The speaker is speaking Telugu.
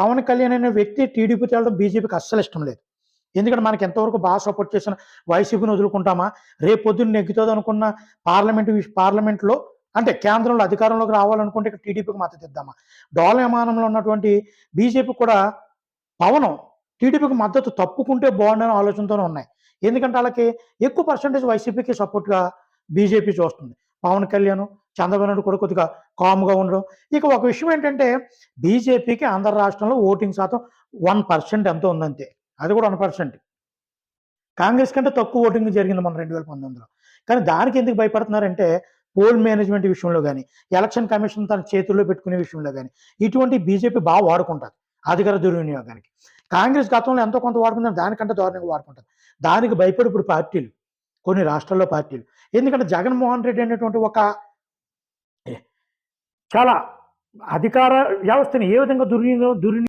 పవన్ కళ్యాణ్ అనే వ్యక్తి టీడీపీకి వెళ్ళడం బీజేపీకి అస్సలు ఇష్టం లేదు. ఎందుకంటే మనకి ఎంతవరకు బాగా సపోర్ట్ చేసిన వైసీపీని వదులుకుంటామా? రేపు పొద్దున్న నెగ్గుతుంది అనుకున్న పార్లమెంట్లో అంటే కేంద్రంలో అధికారంలోకి రావాలనుకుంటే ఇక్కడ టీడీపీకి మద్దతు ఇద్దామా? డోలయమానంలో ఉన్నటువంటి బీజేపీ కూడా పవన్ టీడీపీకి మద్దతు తప్పుకుంటే బాగుండని ఆలోచనతోనే ఉన్నాయి. ఎందుకంటే వాళ్ళకి ఎక్కువ పర్సెంటేజ్ వైసీపీకి సపోర్ట్‌గా బీజేపీ చూస్తుంది. పవన్ కళ్యాణ్, చంద్రబాబు నాయుడు కూడా కొద్దిగా కామ్‌గా ఉండడం. ఇక ఒక విషయం ఏంటంటే బీజేపీకి ఆంధ్ర రాష్ట్రంలో ఓటింగ్ శాతం 1% ఎంతో ఉందంతే. అది కూడా 1%. కాంగ్రెస్ కంటే తక్కువ ఓటింగ్ జరిగింది మన 2019లో. కానీ దానికి ఎందుకు భయపడుతున్నారంటే పోల్ మేనేజ్మెంట్ విషయంలో గాని, ఎలక్షన్ కమిషన్ తన చేతుల్లో పెట్టుకునే విషయంలో గాని, ఇటువంటి బీజేపీ బాగా వాడుకుంటది అధికార దుర్వినియోగానికి. కాంగ్రెస్ గతంలో ఎంతో కొంత వాడుకుందని దానికంటే దారుణంగా వాడుకుంటది. దానికి భయపడి ఇప్పుడు పార్టీలు, కొన్ని రాష్ట్రాల్లో పార్టీలు. ఎందుకంటే జగన్మోహన్ రెడ్డి అనేటువంటి ఒక చాలా అధికార వ్యవస్థని ఏ విధంగా దుర్వినియోగం